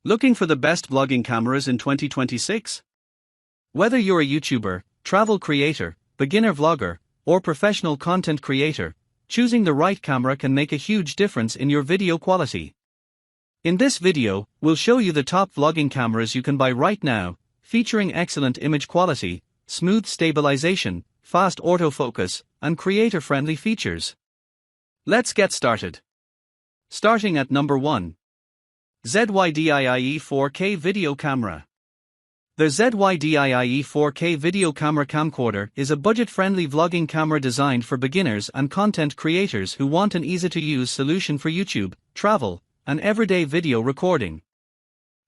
Looking for the best vlogging cameras in 2026? Whether you're a YouTuber, travel creator, beginner vlogger, or professional content creator, choosing the right camera can make a huge difference in your video quality. In this video, we'll show you the top vlogging cameras you can buy right now, featuring excellent image quality, smooth stabilization, fast autofocus, and creator-friendly features. Let's get started. Starting at number 1. ZYDIIE 4K Video Camera. The ZYDIIE 4K Video Camera Camcorder is a budget-friendly vlogging camera designed for beginners and content creators who want an easy-to-use solution for YouTube, travel, and everyday video recording.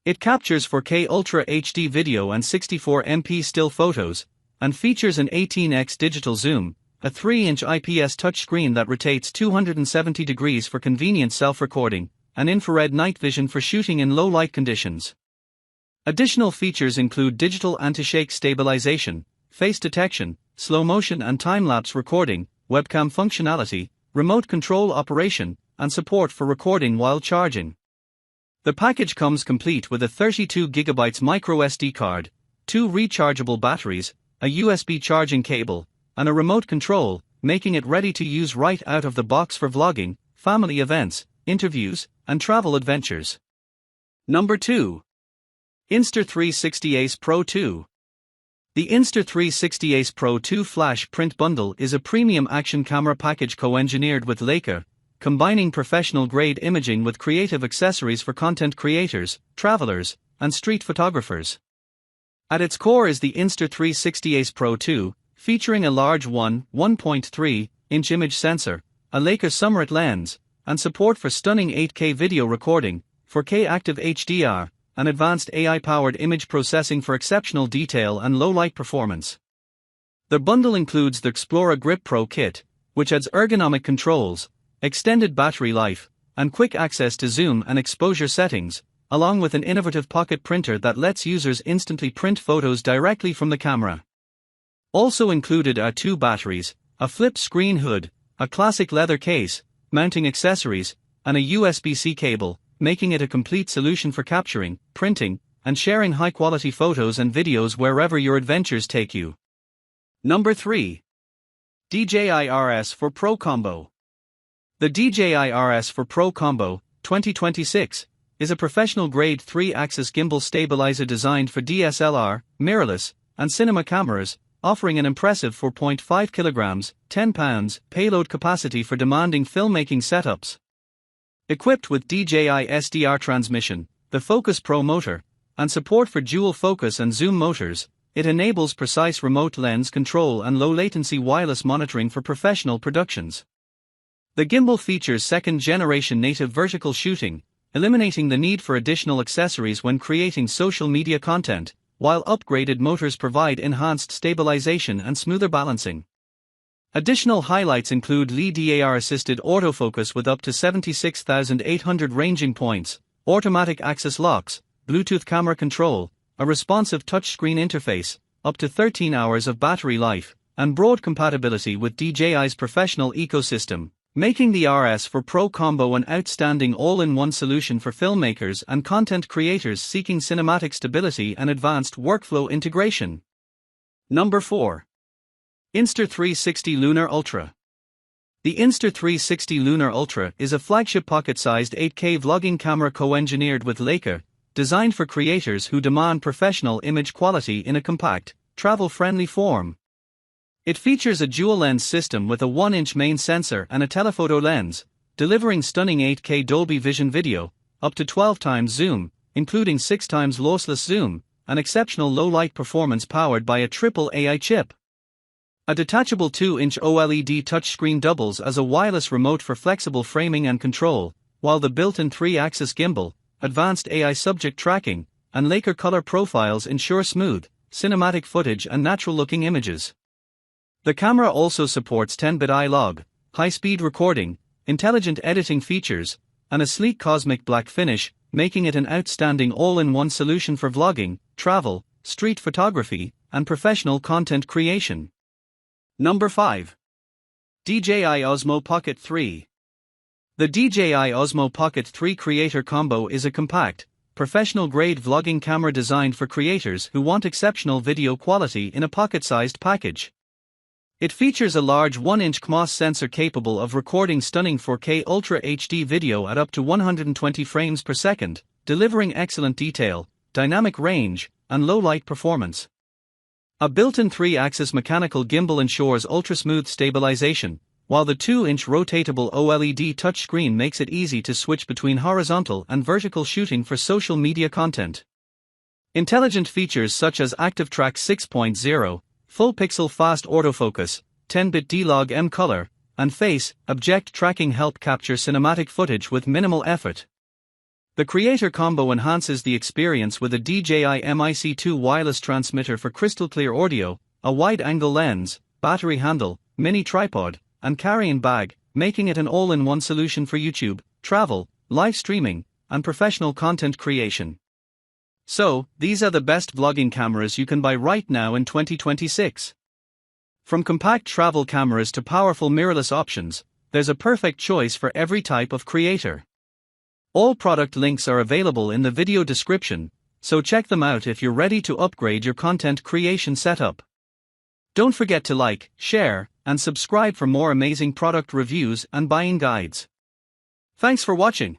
It captures 4K Ultra HD video and 64MP still photos, and features an 18x digital zoom, a 3-inch IPS touchscreen that rotates 270 degrees for convenient self-recording, and infrared night vision for shooting in low-light conditions. Additional features include digital anti-shake stabilization, face detection, slow motion and time-lapse recording, webcam functionality, remote control operation, and support for recording while charging. The package comes complete with a 32GB microSD card, 2 rechargeable batteries, a USB charging cable, and a remote control, making it ready to use right out of the box for vlogging, family events, interviews, and travel adventures. Number 2. Insta360 Ace Pro 2. The Insta360 Ace Pro 2 Flash Print Bundle is a premium action camera package co-engineered with Leica, combining professional-grade imaging with creative accessories for content creators, travelers, and street photographers. At its core is the Insta360 Ace Pro 2, featuring a large 1.3-inch image sensor, a Leica Summerit lens, and support for stunning 8K video recording, 4K active HDR, and advanced AI-powered image processing for exceptional detail and low-light performance. The bundle includes the Explorer Grip Pro kit, which adds ergonomic controls, extended battery life, and quick access to zoom and exposure settings, along with an innovative pocket printer that lets users instantly print photos directly from the camera. Also included are 2 batteries, a flip screen hood, a classic leather case, mounting accessories, and a USB-C cable, making it a complete solution for capturing, printing, and sharing high-quality photos and videos wherever your adventures take you. Number 3. DJI RS for Pro Combo. The DJI RS for Pro Combo 2026 is a professional-grade 3-axis gimbal stabilizer designed for DSLR, mirrorless, and cinema cameras, offering an impressive 4.5 kilograms, 10 pounds, payload capacity for demanding filmmaking setups. Equipped with DJI SDR transmission, the Focus Pro motor, and support for dual focus and zoom motors, it enables precise remote lens control and low-latency wireless monitoring for professional productions. The gimbal features second-generation native vertical shooting, eliminating the need for additional accessories when creating social media content, while upgraded motors provide enhanced stabilization and smoother balancing. Additional highlights include LiDAR-assisted autofocus with up to 76,800 ranging points, automatic axis locks, Bluetooth camera control, a responsive touchscreen interface, up to 13 hours of battery life, and broad compatibility with DJI's professional ecosystem, making the RS for Pro Combo an outstanding all-in-one solution for filmmakers and content creators seeking cinematic stability and advanced workflow integration. Number 4. Insta360 Lunar Ultra. The Insta360 Lunar Ultra is a flagship pocket-sized 8K vlogging camera co-engineered with Leica, designed for creators who demand professional image quality in a compact, travel-friendly form. It features a dual-lens system with a 1-inch main sensor and a telephoto lens, delivering stunning 8K Dolby Vision video, up to 12 times zoom, including 6 times lossless zoom, and exceptional low-light performance powered by a triple AI chip. A detachable 2-inch OLED touchscreen doubles as a wireless remote for flexible framing and control, while the built-in 3-axis gimbal, advanced AI subject tracking, and Leica color profiles ensure smooth, cinematic footage and natural-looking images. The camera also supports 10-bit iLog, high-speed recording, intelligent editing features, and a sleek cosmic black finish, making it an outstanding all-in-one solution for vlogging, travel, street photography, and professional content creation. Number 5. DJI Osmo Pocket 3. The DJI Osmo Pocket 3 Creator Combo is a compact, professional-grade vlogging camera designed for creators who want exceptional video quality in a pocket-sized package. It features a large 1-inch CMOS sensor capable of recording stunning 4K Ultra HD video at up to 120 frames per second, delivering excellent detail, dynamic range, and low-light performance. A built-in 3-axis mechanical gimbal ensures ultra-smooth stabilization, while the 2-inch rotatable OLED touchscreen makes it easy to switch between horizontal and vertical shooting for social media content. Intelligent features such as Active Track 6.0, Full Pixel Fast Autofocus, 10-bit D-Log M color, and Face Object tracking help capture cinematic footage with minimal effort. The Creator Combo enhances the experience with a DJI MIC2 wireless transmitter for crystal-clear audio, a wide-angle lens, battery handle, mini tripod, and carry-in bag, making it an all-in-one solution for YouTube, travel, live streaming, and professional content creation. So, these are the best vlogging cameras you can buy right now in 2026. From compact travel cameras to powerful mirrorless options, there's a perfect choice for every type of creator. All product links are available in the video description, so check them out if you're ready to upgrade your content creation setup. Don't forget to like, share, and subscribe for more amazing product reviews and buying guides. Thanks for watching.